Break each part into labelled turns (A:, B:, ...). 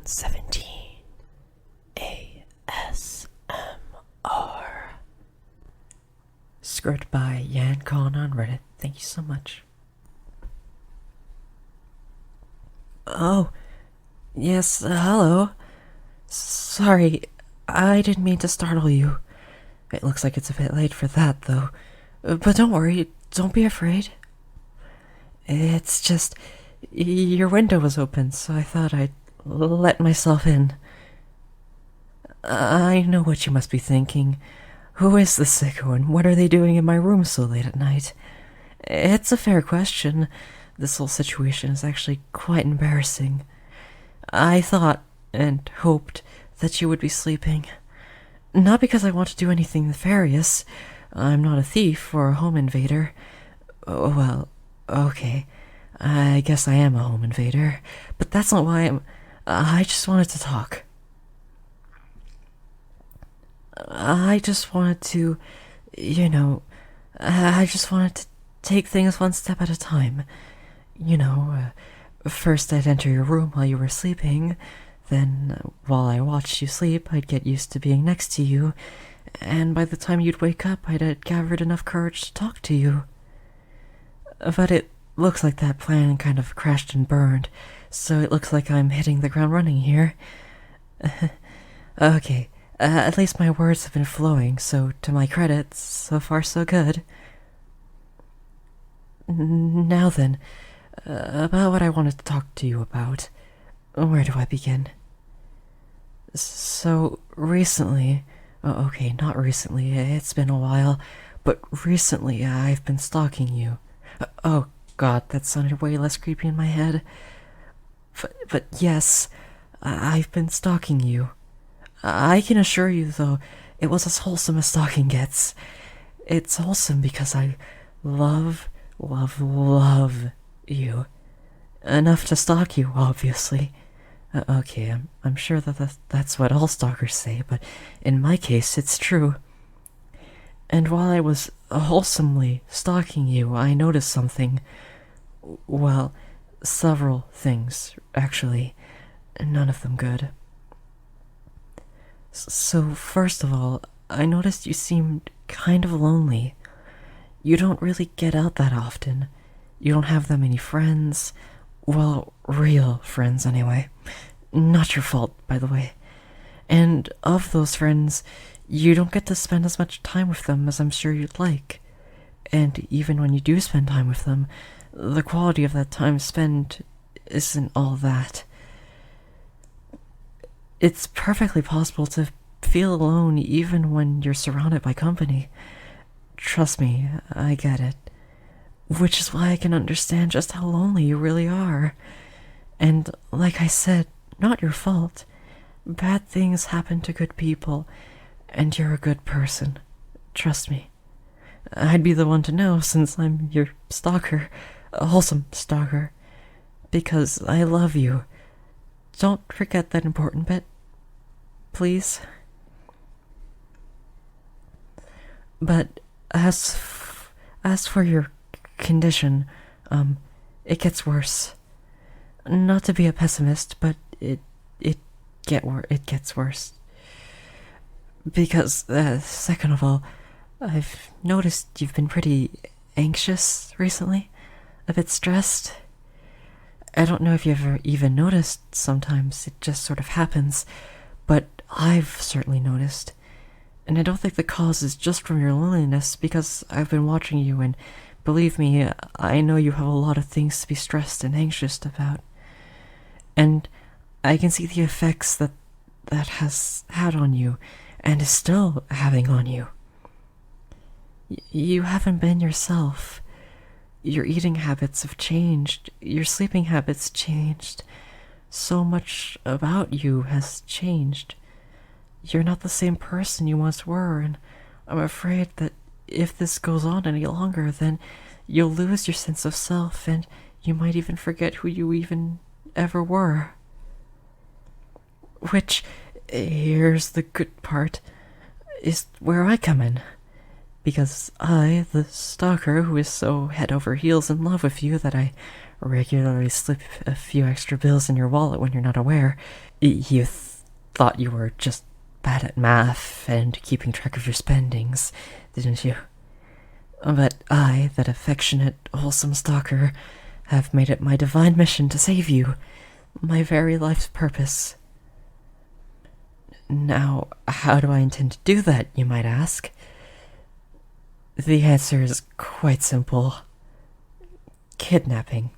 A: 17 ASMR. Script by Yan Con on Reddit. Thank you so much. Oh, yes, hello. Sorry, I didn't mean to startle you. It looks like it's a bit late for that, though. But don't worry, don't be afraid. It's just, your window was open, so I thought I'd let myself in. I know what you must be thinking. Who is this sicko and what are they doing in my room so late at night? It's a fair question. This whole situation is actually quite embarrassing. I thought and hoped that you would be sleeping. Not because I want to do anything nefarious. I'm not a thief or a home invader. Oh, well, okay. I guess I am a home invader. But that's not why I just wanted to talk. I just wanted to, I just wanted to take things one step at a time. First I'd enter your room while you were sleeping, then while I watched you sleep, I'd get used to being next to you, and by the time you'd wake up, I'd had gathered enough courage to talk to you. But it looks like that plan kind of crashed and burned, so it looks like I'm hitting the ground running here. Okay, at least my words have been flowing, so to my credit, so far so good. Now then, about what I wanted to talk to you about. Where do I begin? So, recently... okay, not recently, it's been a while, but recently I've been stalking you. Oh god, that sounded way less creepy in my head. But yes, I've been stalking you. I can assure you, though, it was as wholesome as stalking gets. It's wholesome because I love you. Enough to stalk you, obviously. Okay, I'm sure that's what all stalkers say, but in my case, it's true. And while I was wholesomely stalking you, I noticed something. Well, several things, actually. None of them good. So, first of all, I noticed you seemed kind of lonely. You don't really get out that often. You don't have that many friends. Well, real friends, anyway. Not your fault, by the way. And of those friends, you don't get to spend as much time with them as I'm sure you'd like. And even when you do spend time with them, the quality of that time spent isn't all that. It's perfectly possible to feel alone even when you're surrounded by company. Trust me, I get it. Which is why I can understand just how lonely you really are. And like I said, not your fault. Bad things happen to good people, and you're a good person. Trust me. I'd be the one to know since I'm your stalker, a wholesome stalker. Because I love you. Don't forget that important bit. Please. But as for your condition, it gets worse. Not to be a pessimist, but it gets worse. Because, second of all, I've noticed you've been pretty anxious recently, a bit stressed. I don't know if you've ever even noticed, sometimes it just sort of happens, but I've certainly noticed. And I don't think the cause is just from your loneliness, because I've been watching you, and believe me, I know you have a lot of things to be stressed and anxious about. And I can see the effects that has had on you, and is still having on you. You haven't been yourself. Your eating habits have changed. Your sleeping habits changed. So much about you has changed. You're not the same person you once were, and I'm afraid that if this goes on any longer, then you'll lose your sense of self, and you might even forget who you even ever were. Which, here's the good part, is where I come in. Because I, the stalker who is so head over heels in love with you that I regularly slip a few extra bills in your wallet when you're not aware. You thought you were just bad at math and keeping track of your spendings, didn't you? But I, that affectionate, wholesome stalker, have made it my divine mission to save you, my very life's purpose. Now, how do I intend to do that, you might ask? The answer is quite simple. Kidnapping.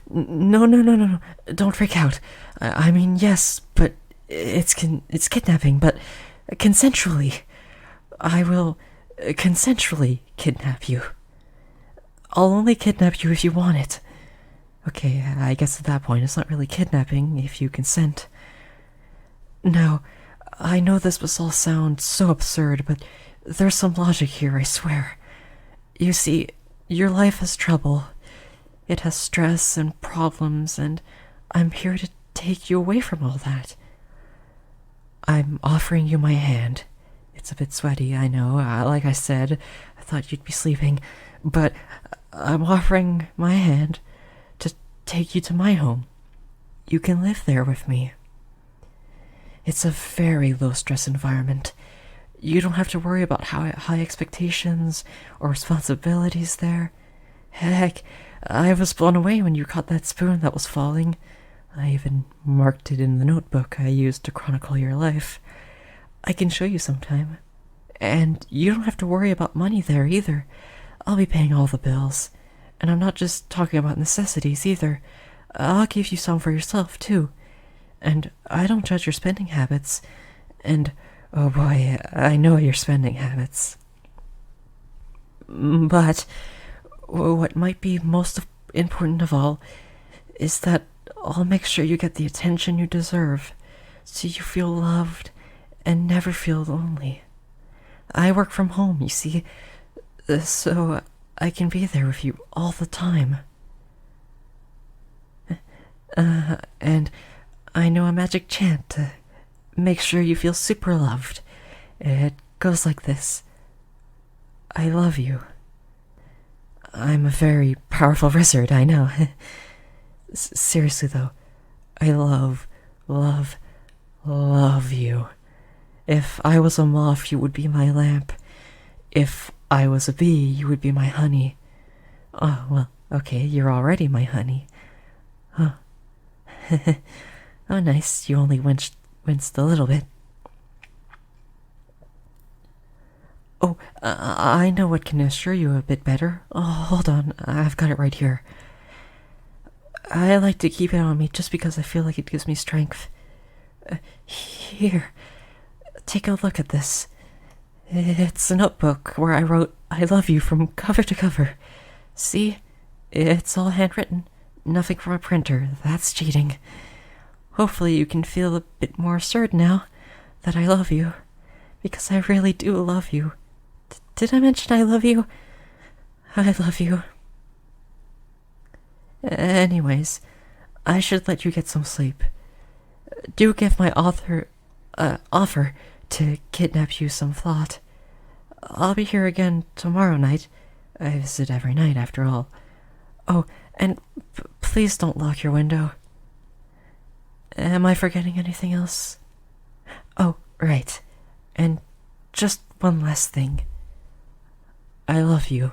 A: No. Don't freak out. I mean, yes, but it's kidnapping, but consensually. I will consensually kidnap you. I'll only kidnap you if you want it. Okay, I guess at that point it's not really kidnapping if you consent. Now, I know this must all sound so absurd, but there's some logic here, I swear. You see, your life has trouble. It has stress and problems, and I'm here to take you away from all that. I'm offering you my hand. It's a bit sweaty, I know. Like I said, I thought you'd be sleeping, but I'm offering my hand to take you to my home. You can live there with me. It's a very low-stress environment. You don't have to worry about high expectations or responsibilities there. Heck, I was blown away when you caught that spoon that was falling. I even marked it in the notebook I used to chronicle your life. I can show you sometime. And you don't have to worry about money there either. I'll be paying all the bills. And I'm not just talking about necessities either. I'll give you some for yourself, too. And I don't judge your spending habits. And, oh boy, I know your spending habits. But what might be most important of all is that I'll make sure you get the attention you deserve, so you feel loved and never feel lonely. I work from home, you see, so I can be there with you all the time. And I know a magic chant to make sure you feel super loved. It goes like this. I love you. I'm a very powerful wizard, I know. Seriously though, I love you. If I was a moth, you would be my lamp. If I was a bee, you would be my honey. Oh, well, okay, you're already my honey. Huh. Oh, nice, you only winced a little bit. Oh, I know what can assure you a bit better. Oh, hold on, I've got it right here. I like to keep it on me just because I feel like it gives me strength. Here, take a look at this. It's a notebook where I wrote I love you from cover to cover. See? It's all handwritten. Nothing from a printer. That's cheating. Hopefully you can feel a bit more assured now that I love you. Because I really do love you. Did I mention I love you? I love you. Anyways, I should let you get some sleep. Do give my offer to kidnap you some thought. I'll be here again tomorrow night. I visit every night, after all. Oh, and please don't lock your window. Am I forgetting anything else? Oh, right. And just one last thing. I love you.